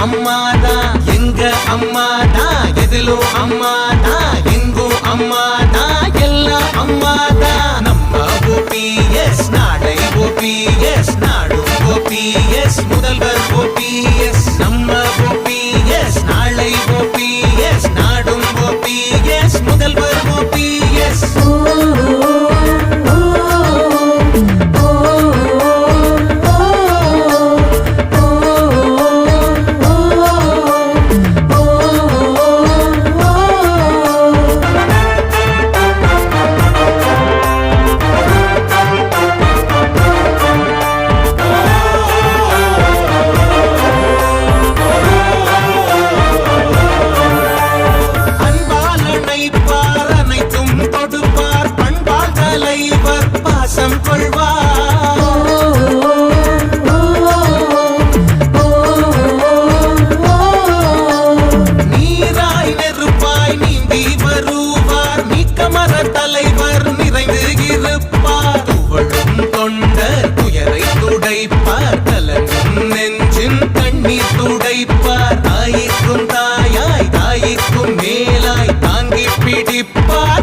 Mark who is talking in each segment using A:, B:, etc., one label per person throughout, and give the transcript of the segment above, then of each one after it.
A: அம்மாதான் எங்க அம்மாதான் எதிலும் அம்மாதான் எங்கும் அம்மாதான் எல்லாம் அம்மாதான் நம்ம OPS நாடை OPS நாடும் OPS முதல்வர் OPS நம்ம OPS நாளை OPS நாடும் OPS முதல்வர் OPS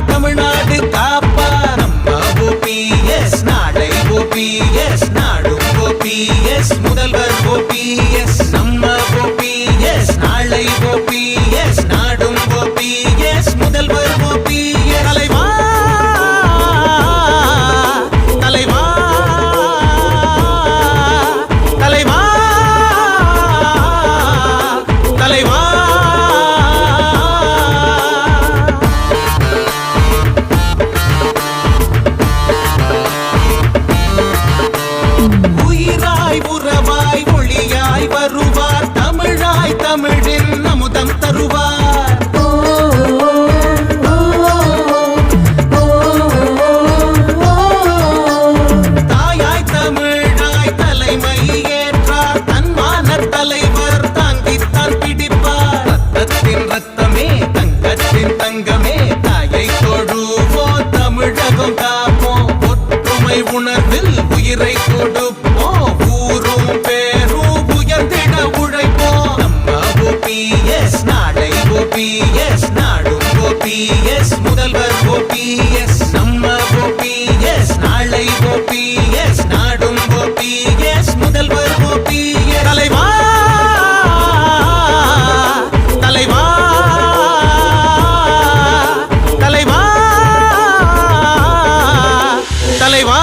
A: தமிழ்நாடு காப்பா நம்ம OPS நாளை OPS நாடும் OPS முதல்வர் OPS நம்ம OPS நாளை OPS நாடும் OPS முதல்வர் OPS தலைவா தலைவா தலைவா தலைவா வருவார் தமிழாய் தமிழின் அமுதம் தருவார் தாயாய் தமிழாய் தலைமை ஏற்றார் தன்மான தலைவர் தாங்கித்தான் பிடிப்பார் ரத்தத்தின் ரத்தமே தங்கத்தின் தங்கமே தாயை தொழுவோம் தமிழகம் காப்போம் ஒற்றுமை உணர்வில் உயிரை கொடுப்போம் ஊரும் OPS நாளை OPS நாடும் OPS முதல்வர் OPS நம்ம OPS நாளை OPS நாடும் OPS முதல்வர் OPS தலைவா தலைவா தலைவா தலைவா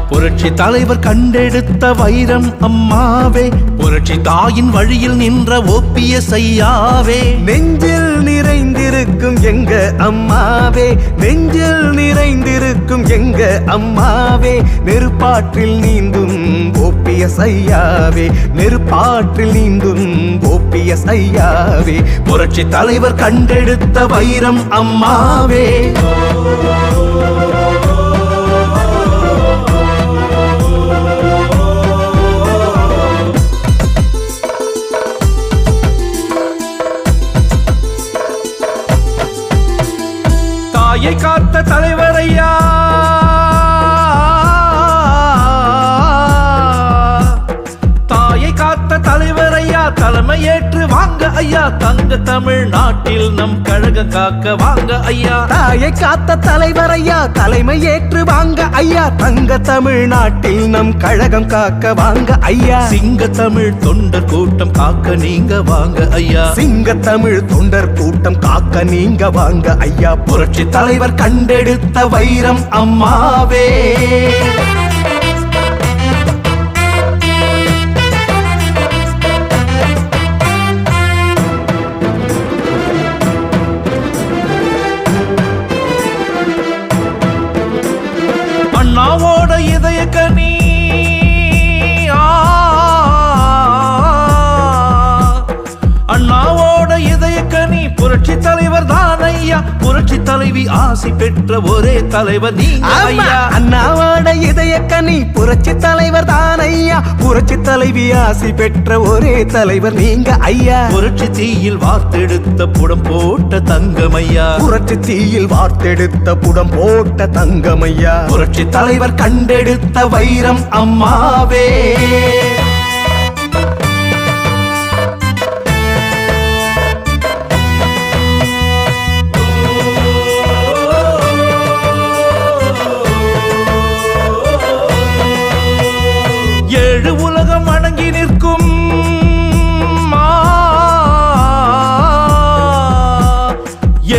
B: புரட்சி தலைவர் கண்டெடுத்த வைரம் அம்மாவே புரட்சி தாயின் வழியில் நின்ற OPS ஐயாவே
C: நெஞ்சில் நிறைந்திருக்கும் எங்க அம்மாவே நெஞ்சில் நிறைந்திருக்கும் எங்க அம்மாவே நெருப்பாற்றில் நீந்தும் OPS ஐயாவே நெருப்பாற்றில் நீந்தும் OPS ஐயாவே
B: புரட்சி தலைவர் கண்டெடுத்த வைரம் அம்மாவே தாயை காத்த தலைவர் ஐயா தாயை காத்த தலைவர் ஐயா தலைமையேற்று வாங்க ஐயா தங்க தமிழ்நாட்டில் நம் கழகம் காக்க வாங்க ஐயா
C: தாயை காத்த தலைவர் ஐயா தலைமையேற்று வாங்க ஐயா தங்க தமிழ்நாட்டில் நம் கழகம் காக்க வாங்க ஐயா
B: சிங்க தமிழ் தொண்டர் கூட்டம் காக்க நீங்க வாங்க ஐயா
C: சிங்க தமிழ் தொண்டர் கூட்டம் காக்க நீங்க வாங்க ஐயா
B: புரட்சி தலைவர் கண்டெடுத்த வைரம் அம்மாவே அண்ணாவோட இதய கனி அண்ணாவோட இதய கனி புரட்சி தலைவர் தான் ஐயா புரட்சி புரட்சி தலைவி ஆசி பெற்ற ஒரே தலைவர் நீங்க
C: ஆமா,
B: ஐயா.
C: அண்ணாவோட இதய கனி புரட்சி தலைவர் தான் ஐயா. புரட்சி தலைவி ஆசி பெற்ற ஒரே தலைவர் நீங்க ஐயா.
B: புரட்சி தீயில் வார்த்தெடுத்த புடம் போட்ட தங்கமையா.
C: புரட்சி தீயில் வார்த்தெடுத்த புடம் போட்ட தங்கமையா.
B: புரட்சி தலைவர் கண்டெடுத்த வைரம் அம்மாவே. ஏழு உலகம் வணங்கி நிற்கும்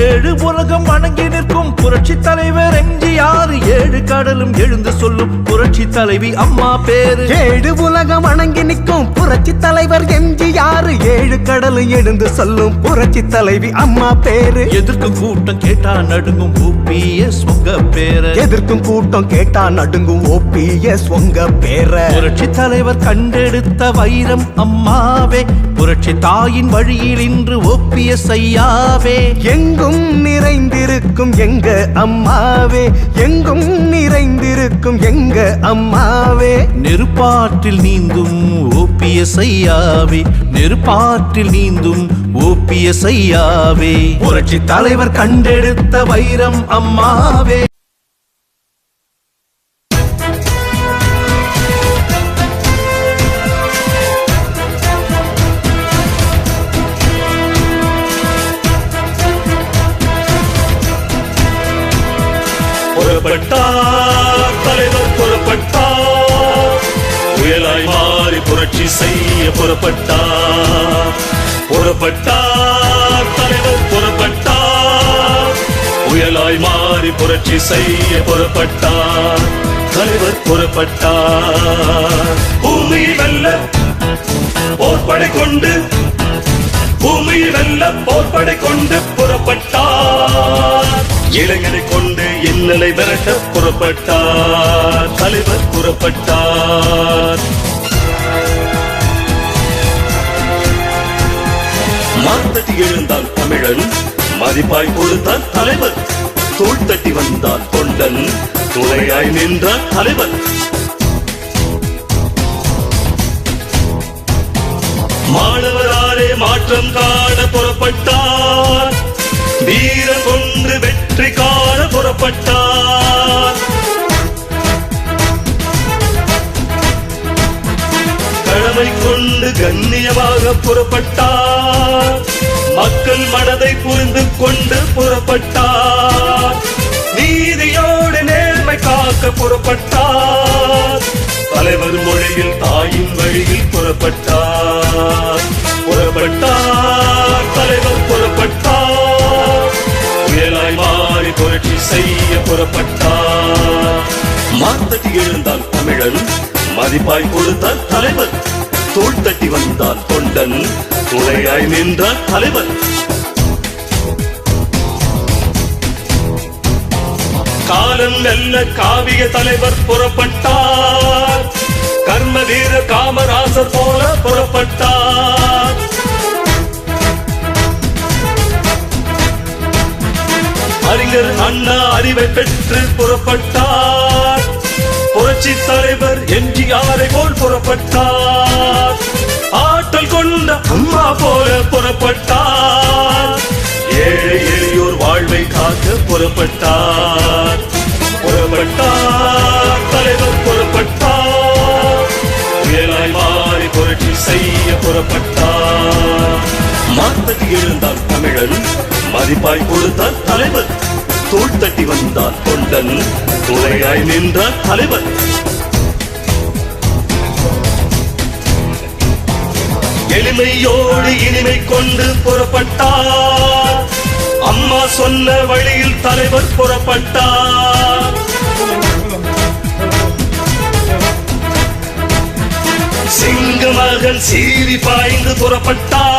B: ஏழு உலகம் வணங்கி நிற்கும் புரட்சி தலைவர் எம்ஜிஆர். ஏழு கடலும் எழுந்து சொல்லும் புரட்சி தலைவி அம்மா பேரு.
C: ஏழு உலகம் வணங்கி நிற்கும் புரட்சி தலைவர் எம்ஜிஆர். ஏழு கடலும் எழுந்து சொல்லும் புரட்சி தலைவி அம்மா பேரு.
B: எதிர்க்கும் கூட்டம் கேட்டா நடுங்கும் OPS உங்க பேர.
C: எதிர்க்கும் கூட்டம் கேட்டா நடுங்கும் OPS உங்க பேர.
B: புரட்சி தலைவர் கண்டெடுத்த வைரம் அம்மாவே. புரட்சி தாயின் வழியில் இன்று OPS ஐயாவே.
C: எங்கும் நிறைந்திருக்கும் எங்க அம்மாவே. எங்கும் நிறைந்திருக்கும் எங்க அம்மாவே.
B: நெருப்பாற்றில் நீந்தும் OPS ஐயாவே. நெருப்பாற்றில் நீந்தும் OPS ஐயாவே. புரட்சி தலைவர் கண்டெடுத்த வைரம் அம்மாவே.
D: புறப்பட்டார் தலைவர் புறப்பட்டார். புயலாய் மாறி புரட்சி செய்ய புறப்பட்டார். புறப்பட்டார் தலைவர் புறப்பட்டார். புயலாய் மாறி புரட்சி செய்ய புறப்பட்டார். தலைவர் புறப்பட்டார். பூமியை வெல்ல போர்படை கொண்டு பூமியை வெல்ல போர்படை கொண்டு புறப்பட்டார். இளைஞரை கொண்டு இன்னலை விரட்ட புறப்பட்டார். தலைவர் புறப்பட்டார். மாத்தட்டி எழுந்தால் தமிழன், மதிப்பாய் கொடுத்தால் தலைவர். தோள் தட்டி வந்தால் தொண்டன், துணையாய் நின்றார் தலைவர். மாணவராலே மாற்றம் காண புறப்பட்டார். வீரம் கொண்டு வெற்றி காண புறப்பட்டார். கடமை கொண்டு கண்ணியமாக புறப்பட்டார். மக்கள் மனதை புரிந்து கொண்டு புறப்பட்டார். நீதியோடு நேர்மை காக்க புறப்பட்டார். தலைவர் மொழியில் தாயின் வழியில் புறப்பட்டார். புறப்பட்டார் தலைவர் புறப்பட்டார். புயலாய் மாறி புரட்சி செய்ய புறப்பட்டார். மாத்தட்டி எழுந்தால் தமிழன், மதிப்பாய் கொடுத்தால் தலைவர். தோள் தட்டி வந்தால் தொண்டன், துணையாய் நின்றார் தலைவர். காலம் வெல்ல காவிய தலைவர் புறப்பட்டார். கர்ம வீர காமராசர் போல புறப்பட்டார். அறிஞர் அண்ணா அறிவை பெற்று புறப்பட்டார். புரட்சி தலைவர் எம்ஜிஆரை போல் புறப்பட்டார். ஆற்றல் கொண்ட அம்மா போல புறப்பட்டார். ஏழை எளியோர் வாழ்வை காக்க புறப்பட்டார். புறப்பட்டார் தலைவர் புறப்பட்டார். புயலாய் மாறி புரட்சி செய்ய புறப்பட்டார். மாத்தட்டி எழுந்தால் தமிழன், மதிப்பாய் கொடுத்தால் தலைவர். தோள் தட்டி வந்தால் தொண்டன், துணையாய் நின்றார் தலைவர். எளிமையோடு இனிமை கொண்டு புறப்பட்டார். அம்மா சொன்ன வழியில் தலைவர் புறப்பட்டார். சிங்க மகன் சீறி பாய்ந்து புறப்பட்டார்.